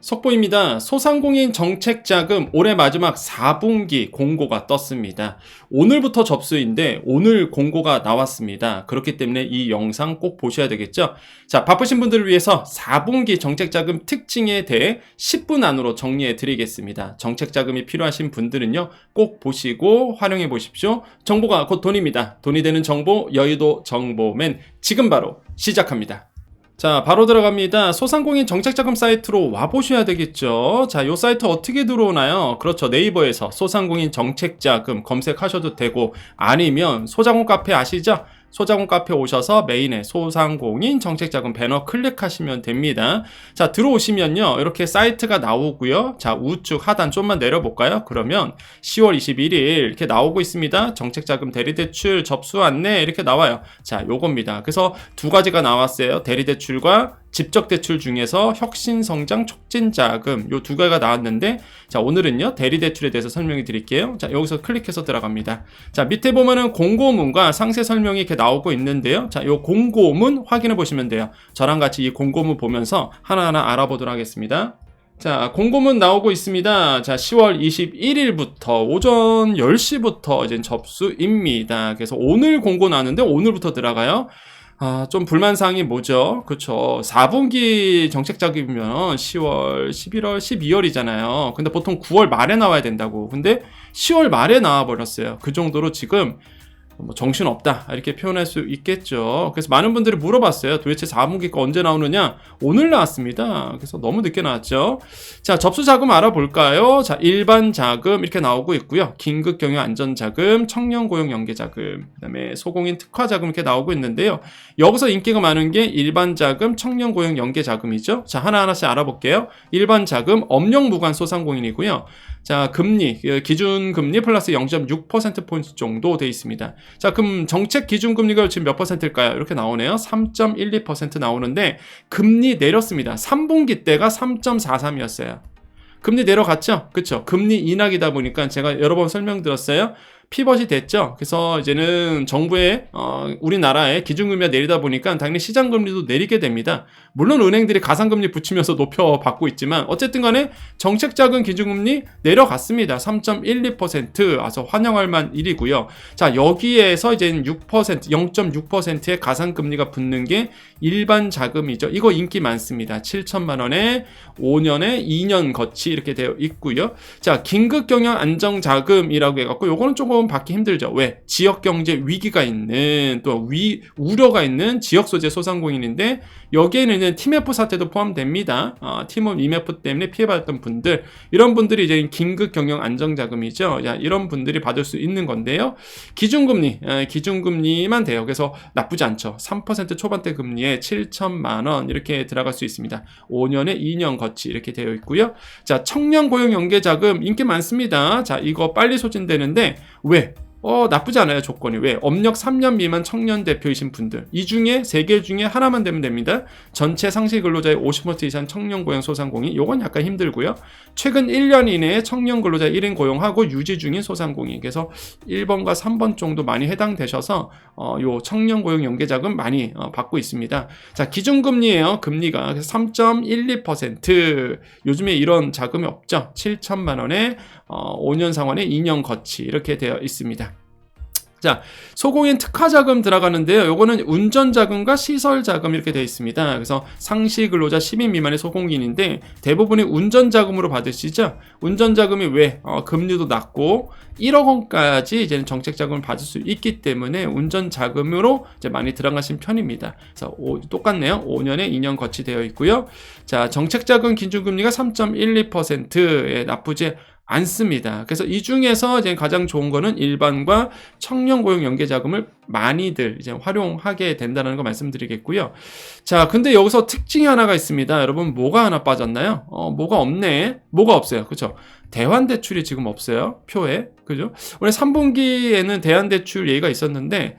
속보입니다. 소상공인 정책자금 올해 마지막 4분기 공고가 떴습니다. 오늘부터 접수인데 오늘 공고가 나왔습니다. 그렇기 때문에 이 영상 꼭 보셔야 되겠죠? 자, 바쁘신 분들을 위해서 4분기 정책자금 특징에 대해 10분 안으로 정리해 드리겠습니다. 정책자금이 필요하신 분들은요, 꼭 보시고 활용해 보십시오. 정보가 곧 돈입니다. 돈이 되는 정보, 여의도 정보맨 지금 바로 시작합니다. 자, 바로 들어갑니다. 소상공인 정책자금 사이트로 와보셔야 되겠죠. 자, 요 사이트 어떻게 들어오나요? 그렇죠. 네이버에서 소상공인 정책자금 검색하셔도 되고, 아니면 소자공 카페 아시죠? 소자공 카페 오셔서 메인에 소상공인 정책자금 배너 클릭하시면 됩니다. 자, 들어오시면요, 이렇게 사이트가 나오고요. 자, 우측 하단 좀만 내려볼까요? 그러면 10월 21일 이렇게 나오고 있습니다. 정책자금 대리대출 접수 안내 이렇게 나와요. 자, 요겁니다. 그래서 두 가지가 나왔어요. 대리대출과 직접대출 중에서 혁신성장 촉진자금 요 두 개가 나왔는데, 자, 오늘은요 대리대출에 대해서 설명해 드릴게요. 자, 여기서 클릭해서 들어갑니다. 자, 밑에 보면은 공고문과 상세 설명이 이렇게 나오고 있는데요. 자, 요 공고문 확인해 보시면 돼요. 저랑 같이 이 공고문 보면서 하나하나 알아보도록 하겠습니다. 자, 공고문 나오고 있습니다. 자, 10월 21일부터 오전 10시부터 이제 접수입니다. 그래서 오늘 공고 나왔는데 오늘부터 들어가요. 좀 불만사항이 뭐죠? 그쵸. 4분기 정책자금이면 10월, 11월, 12월이잖아요. 근데 보통 9월 말에 나와야 된다고. 근데 10월 말에 나와버렸어요. 그 정도로 지금 정신없다 이렇게 표현할 수 있겠죠. 그래서 많은 분들이 물어봤어요. 도대체 4분기가 언제 나오느냐? 오늘 나왔습니다. 그래서 너무 늦게 나왔죠. 자, 접수 자금 알아볼까요? 자, 일반 자금 이렇게 나오고 있고요. 긴급 경영 안전 자금, 청년 고용 연계 자금, 그다음에 소공인 특화 자금 이렇게 나오고 있는데요. 여기서 인기가 많은 게 일반 자금, 청년 고용 연계 자금이죠. 자, 하나하나씩 알아볼게요. 일반 자금 업력 무관 소상공인이고요. 자, 금리, 기준금리 플러스 0.6%포인트 정도 돼 있습니다. 자, 그럼 정책 기준금리가 지금 몇 퍼센트일까요? 이렇게 나오네요. 3.12% 나오는데, 금리 내렸습니다. 3분기 때가 3.43이었어요. 금리 내려갔죠? 그쵸? 금리 인하기다 보니까 제가 여러 번 설명드렸어요. 피벗이 됐죠. 그래서 이제는 정부의 우리나라의 기준금리가 내리다 보니까 당연히 시장금리도 내리게 됩니다. 물론 은행들이 가상금리 붙이면서 높여받고 있지만 어쨌든 간에 정책자금 기준금리 내려갔습니다. 3.12% 아서 환영할 만 일이고요. 자, 여기에서 이제 6%, 0.6%의 가상금리가 붙는 게 일반 자금이죠. 이거 인기 많습니다. 7천만 원에 5년에 2년 거치 이렇게 되어 있고요. 자, 긴급경영 안정자금이라고 해갖고 요거는 조금 받기 힘들죠. 왜? 지역경제 위기가 있는 또 우려가 있는 지역소재 소상공인인데 여기에는 TMF 사태도 포함됩니다. 팀원 EMF 때문에 피해받았던 분들, 이런 분들이 이제 긴급경영 안정자금이죠. 자, 이런 분들이 받을 수 있는 건데요. 기준금리만 돼요. 그래서 나쁘지 않죠. 3% 초반대 금리에 7천만 원 이렇게 들어갈 수 있습니다. 5년에 2년 거치 이렇게 되어 있고요. 자, 청년 고용 연계 자금 인기 많습니다. 자, 이거 빨리 소진되는데 왜? 나쁘지 않아요, 조건이. 왜? 업력 3년 미만 청년 대표이신 분들. 이 중에 3개 중에 하나만 되면 됩니다. 전체 상시 근로자의 50% 이상 청년 고용 소상공인. 요건 약간 힘들고요. 최근 1년 이내에 청년 근로자 1인 고용하고 유지 중인 소상공인. 그래서 1번과 3번 정도 많이 해당되셔서 요 청년 고용 연계자금 많이 받고 있습니다. 자, 기준금리예요. 금리가. 그래서 3.12%. 요즘에 이런 자금이 없죠. 7천만 원에 5년 상환에 2년 거치 이렇게 되어 있습니다. 자, 소공인 특화자금 들어가는데요. 요거는 운전자금과 시설자금 이렇게 되어 있습니다. 그래서 상시 근로자 10인 미만의 소공인인데 대부분이 운전자금으로 받으시죠. 운전자금이 왜? 금리도 낮고 1억 원까지 이제는 정책자금을 받을 수 있기 때문에 운전자금으로 이제 많이 들어가신 편입니다. 그래서 똑같네요. 5년에 2년 거치되어 있고요. 자, 정책자금 기준금리가 3.12%에 나쁘지 않습니다. 그래서 이 중에서 이제 가장 좋은 거는 일반과 청년 고용 연계 자금을 많이들 이제 활용하게 된다는 거 말씀드리겠고요. 자, 근데 여기서 특징이 하나가 있습니다. 여러분, 뭐가 하나 빠졌나요? 뭐가 없네. 뭐가 없어요. 그렇죠? 대환대출이 지금 없어요. 표에. 그죠? 원래 3분기에는 대환대출 얘기가 있었는데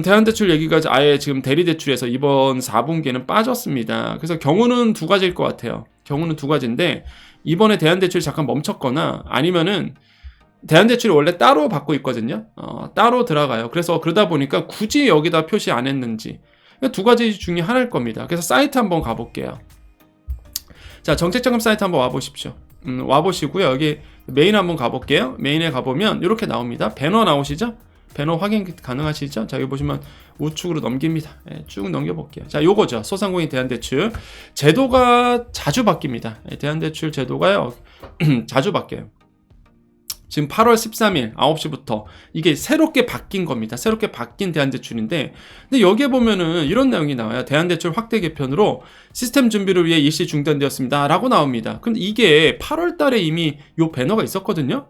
대환대출 얘기가 아예 지금 대리대출에서 이번 4분기에는 빠졌습니다. 그래서 경우는 두 가지일 것 같아요. 경우는 두 가지인데 이번에 대환대출이 잠깐 멈췄거나 아니면은 대환대출이 원래 따로 받고 있거든요. 따로 들어가요. 그래서 그러다 보니까 굳이 여기다 표시 안 했는지 두 가지 중에 하나일 겁니다. 그래서 사이트 한번 가볼게요. 자, 정책자금 사이트 한번 와보십시오. 와보시고요. 여기 메인 한번 가볼게요. 메인에 가보면 이렇게 나옵니다. 배너 나오시죠? 배너 확인 가능하시죠? 자, 여기 보시면 우측으로 넘깁니다. 예, 쭉 넘겨볼게요. 자, 요거죠. 소상공인 대안대출. 제도가 자주 바뀝니다. 예, 대안대출 제도가요, 자주 바뀌어요. 지금 8월 13일 9시부터 이게 새롭게 바뀐 겁니다. 새롭게 바뀐 대안대출인데, 근데 여기에 보면은 이런 내용이 나와요. 대안대출 확대 개편으로 시스템 준비를 위해 일시 중단되었습니다 라고 나옵니다. 근데 이게 8월 달에 이미 요 배너가 있었거든요.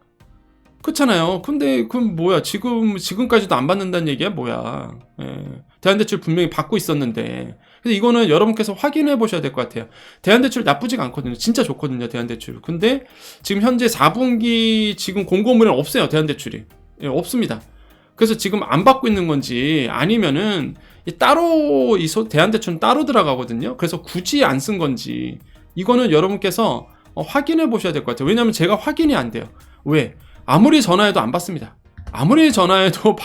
그렇잖아요. 근데 그럼 뭐야, 지금까지도 안 받는다는 얘기야 뭐야. 예. 대안대출 분명히 받고 있었는데. 근데 이거는 여러분께서 확인해 보셔야 될 것 같아요. 대안대출 나쁘지가 않거든요. 진짜 좋거든요, 대안대출. 근데 지금 현재 4분기 지금 공고문에는 없어요, 대안대출이. 예, 없습니다. 그래서 지금 안 받고 있는 건지, 아니면은 따로 대안대출은 따로 들어가거든요. 그래서 굳이 안 쓴 건지, 이거는 여러분께서 확인해 보셔야 될 것 같아요. 왜냐하면 제가 확인이 안 돼요. 왜? 아무리 전화해도 안 받습니다. 아무리 전화해도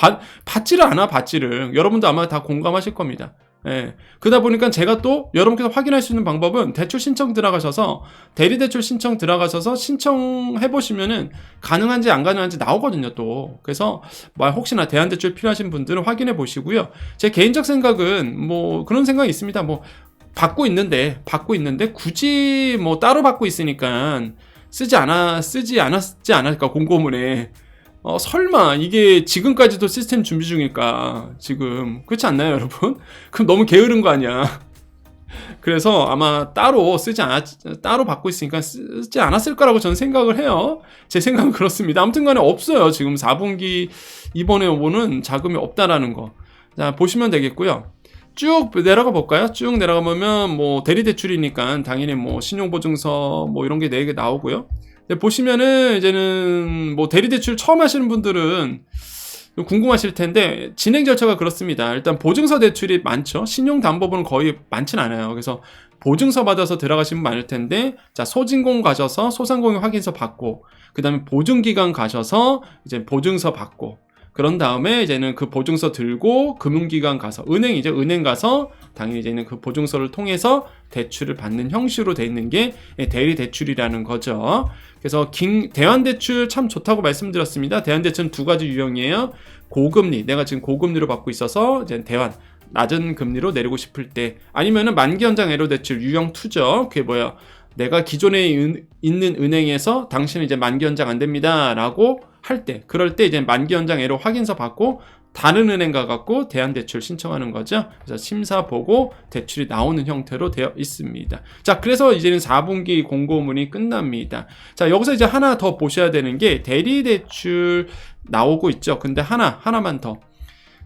받지를 않아, 받지를. 여러분도 아마 다 공감하실 겁니다. 예. 그러다 보니까 제가 또 여러분께서 확인할 수 있는 방법은 대출 신청 들어가셔서, 대리대출 신청 들어가셔서 신청해 보시면은 가능한지 안 가능한지 나오거든요, 또. 그래서 혹시나 대안대출 필요하신 분들은 확인해 보시고요. 제 개인적 생각은 뭐 그런 생각이 있습니다. 뭐 받고 있는데 굳이 뭐 따로 받고 있으니까 쓰지 않았지 않을까, 공고문에. 설마 이게 지금까지도 시스템 준비 중일까, 지금. 그렇지 않나요, 여러분? 그럼 너무 게으른 거 아니야. 그래서 아마 따로 받고 있으니까 쓰지 않았을 거라고 저는 생각을 해요. 제 생각은 그렇습니다. 아무튼 간에 없어요. 지금 4분기 이번에 오는 자금이 없다라는 거. 자, 보시면 되겠고요. 쭉 내려가 볼까요? 쭉 내려가 보면 뭐 대리대출이니까 당연히 뭐 신용보증서 뭐 이런 게 4개 나오고요. 보시면은 이제는 뭐 대리대출 처음 하시는 분들은 궁금하실 텐데, 진행 절차가 그렇습니다. 일단 보증서 대출이 많죠. 신용담보분은 거의 많진 않아요. 그래서 보증서 받아서 들어가시면 많을 텐데, 자, 소진공 가셔서 소상공인 확인서 받고, 그 다음에 보증기관 가셔서 이제 보증서 받고, 그런 다음에 이제는 그 보증서 들고 금융기관 가서, 은행 가서 당연히 이제는 그 보증서를 통해서 대출을 받는 형식으로 돼 있는 게 대리대출이라는 거죠. 그래서 대환대출 참 좋다고 말씀드렸습니다. 대환대출은 2가지 유형이에요. 고금리, 내가 지금 고금리로 받고 있어서 이제 대환, 낮은 금리로 내리고 싶을 때, 아니면은 만기 연장 애로 대출 유형 2죠. 그게 뭐야? 내가 기존에 있는 은행에서 당신은 이제 만기 연장 안 됩니다 라고 할 때, 그럴 때 이제 만기 연장 애로 확인서 받고 다른 은행 가갖고 대안대출 신청하는 거죠. 그래서 심사 보고 대출이 나오는 형태로 되어 있습니다. 자, 그래서 이제는 4분기 공고문이 끝납니다. 자, 여기서 이제 하나 더 보셔야 되는 게 대리대출 나오고 있죠. 근데 하나만 더.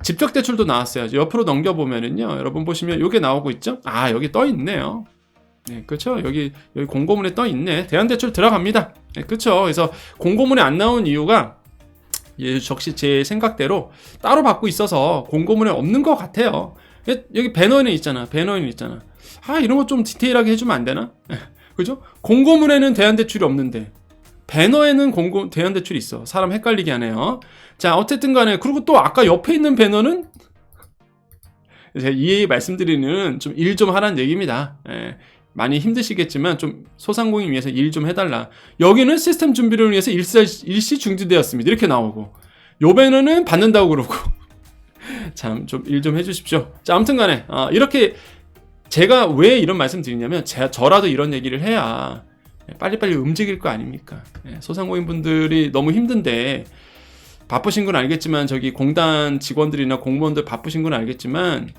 집적대출도 나왔어요. 옆으로 넘겨보면은요, 여러분 보시면 이게 나오고 있죠. 아, 여기 떠 있네요. 네, 그렇죠. 여기 공고문에 떠 있네. 대안대출 들어갑니다. 네, 그렇죠. 그래서 공고문에 안 나온 이유가, 역시 제 생각대로 따로 받고 있어서 공고문에 없는 것 같아요. 여기 배너에는 있잖아. 아, 이런 거 좀 디테일하게 해주면 안 되나? 그죠? 공고문에는 대안대출이 없는데 배너에는 대안대출이 있어. 사람 헷갈리게 하네요. 자, 어쨌든 간에, 그리고 또 아까 옆에 있는 배너는 제가 이 말씀드리는 좀 일 좀 하라는 얘기입니다. 예. 많이 힘드시겠지만 좀 소상공인 위해서 일 좀 해달라. 여기는 시스템 준비를 위해서 일시 중지되었습니다. 이렇게 나오고, 요 배너는 받는다고 그러고. 참 좀 일 좀 해주십시오. 자, 아무튼 간에 이렇게 제가 왜 이런 말씀 드리냐면, 저라도 이런 얘기를 해야 빨리빨리 움직일 거 아닙니까? 소상공인 분들이 너무 힘든데, 바쁘신 건 알겠지만, 저기 공단 직원들이나 공무원들 바쁘신 건 알겠지만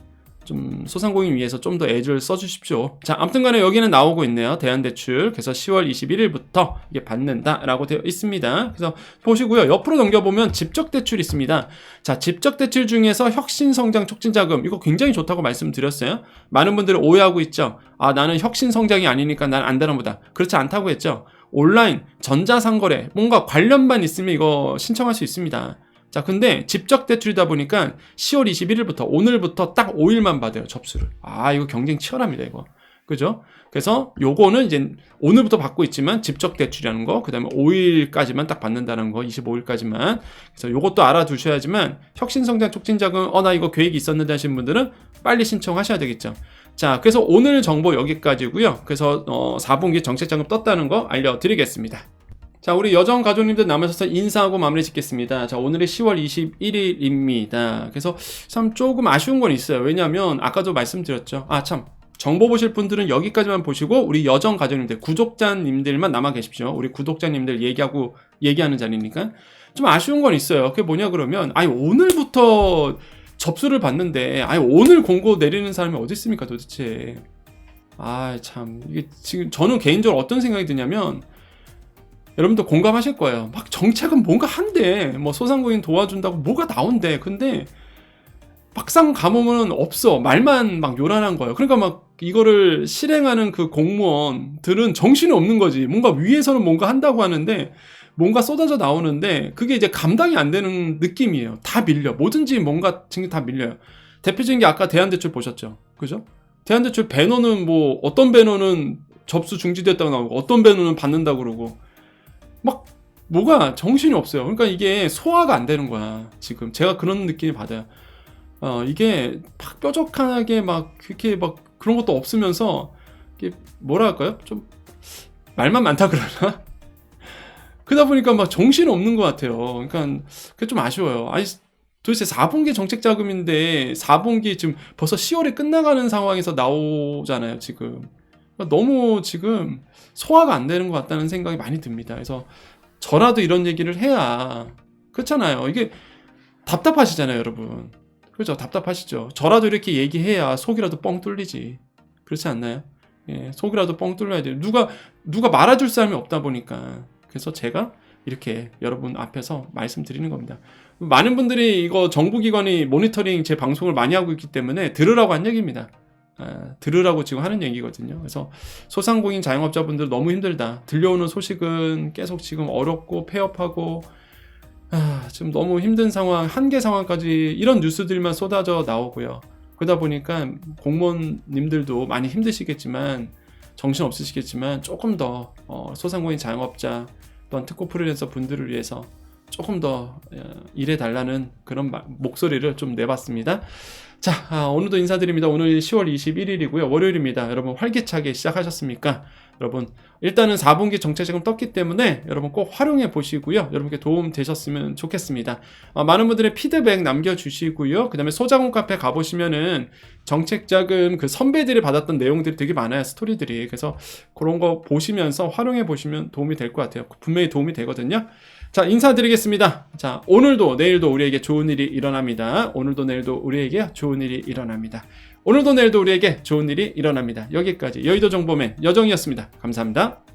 좀 소상공인 위해서 좀 더 애를 써주십시오. 자, 아무튼 간에 여기는 나오고 있네요. 대안대출. 그래서 10월 21일부터 이게 받는다라고 되어 있습니다. 그래서 보시고요. 옆으로 넘겨보면 집적대출이 있습니다. 자, 집적대출 중에서 혁신성장 촉진자금, 이거 굉장히 좋다고 말씀드렸어요. 많은 분들이 오해하고 있죠. 아, 나는 혁신성장이 아니니까 난 안 되나 보다. 그렇지 않다고 했죠. 온라인, 전자상거래, 뭔가 관련만 있으면 이거 신청할 수 있습니다. 자, 근데 집적대출이다 보니까 10월 21일부터, 오늘부터 딱 5일만 받아요, 접수를. 아, 이거 경쟁 치열합니다, 이거. 그죠? 그래서 요거는 이제 오늘부터 받고 있지만 집적대출이라는 거, 그 다음에 5일까지만 딱 받는다는 거, 25일까지만. 그래서 요것도 알아두셔야지만, 혁신성장 촉진자금, 나 이거 계획이 있었는데 하시는 분들은 빨리 신청하셔야 되겠죠. 자, 그래서 오늘 정보 여기까지고요. 그래서 4분기 정책자금 떴다는 거 알려드리겠습니다. 자, 우리 여정 가족님들 남으셔서 인사하고 마무리 짓겠습니다. 자, 오늘이 10월 21일입니다. 그래서 참 조금 아쉬운 건 있어요. 왜냐면 아까도 말씀드렸죠. 아, 참. 정보 보실 분들은 여기까지만 보시고 우리 여정 가족님들, 구독자님들만 남아 계십시오. 우리 구독자님들 얘기하는 자리니까. 좀 아쉬운 건 있어요. 그게 뭐냐 그러면 아니 오늘부터 접수를 받는데 아니 오늘 공고 내리는 사람이 어디 있습니까 도대체. 아, 참. 이게 지금 저는 개인적으로 어떤 생각이 드냐면 여러분도 공감하실 거예요. 막 정책은 뭔가 한대. 뭐 소상공인 도와준다고 뭐가 나온대. 근데 막상 가보면 없어. 말만 막 요란한 거예요. 그러니까 막 이거를 실행하는 그 공무원들은 정신이 없는 거지. 뭔가 위에서는 뭔가 한다고 하는데 뭔가 쏟아져 나오는데 그게 이제 감당이 안 되는 느낌이에요. 다 밀려. 뭐든지 뭔가 지금 다 밀려요. 대표적인 게 아까 대한대출 보셨죠? 그죠? 대한대출 배너는 뭐 어떤 배너는 접수 중지됐다고 나오고 어떤 배너는 받는다고 그러고 막 뭐가 정신이 없어요. 그러니까 이게 소화가 안 되는 거야. 지금 제가 그런 느낌이 받아요. 이게 막 뾰족하게 막 그렇게 막 그런 것도 없으면서 이게 뭐라 할까요? 좀 말만 많다 그러나? 그러다 보니까 막 정신이 없는 것 같아요. 그러니까 그게 좀 아쉬워요. 아니 도대체 4분기 정책 자금인데 4분기 지금 벌써 10월이 끝나가는 상황에서 나오잖아요. 지금 그러니까 너무 지금 소화가 안 되는 것 같다는 생각이 많이 듭니다. 그래서 저라도 이런 얘기를 해야 그렇잖아요. 이게 답답하시잖아요, 여러분. 그렇죠? 답답하시죠? 저라도 이렇게 얘기해야 속이라도 뻥 뚫리지. 그렇지 않나요? 예, 속이라도 뻥 뚫려야 돼요. 누가 말아줄 사람이 없다 보니까. 그래서 제가 이렇게 여러분 앞에서 말씀드리는 겁니다. 많은 분들이 이거 정부기관이 모니터링 제 방송을 많이 하고 있기 때문에 들으라고 한 얘기입니다. 들으라고 지금 하는 얘기거든요. 그래서 소상공인 자영업자분들 너무 힘들다. 들려오는 소식은 계속 지금 어렵고 폐업하고 지금 너무 힘든 상황, 한계 상황까지 이런 뉴스들만 쏟아져 나오고요. 그러다 보니까 공무원님들도 많이 힘드시겠지만 정신 없으시겠지만 조금 더 소상공인 자영업자 또는 특고 프리랜서 분들을 위해서 조금 더 일해달라는 그런 목소리를 좀 내봤습니다. 자, 오늘도 인사드립니다. 오늘 10월 21일이고요. 월요일입니다. 여러분 활기차게 시작하셨습니까? 여러분 일단은 4분기 정책자금 떴기 때문에 여러분 꼭 활용해 보시고요. 여러분께 도움 되셨으면 좋겠습니다. 많은 분들의 피드백 남겨주시고요. 그 다음에 소자공 카페 가보시면은 정책자금 그 선배들이 받았던 내용들이 되게 많아요. 스토리들이. 그래서 그런 거 보시면서 활용해 보시면 도움이 될 것 같아요. 분명히 도움이 되거든요. 자, 인사드리겠습니다. 자, 오늘도 내일도 우리에게 좋은 일이 일어납니다. 오늘도 내일도 우리에게 좋은 일이 일어납니다. 오늘도 내일도 우리에게 좋은 일이 일어납니다. 여기까지 여의도 정보맨 여정이었습니다. 감사합니다.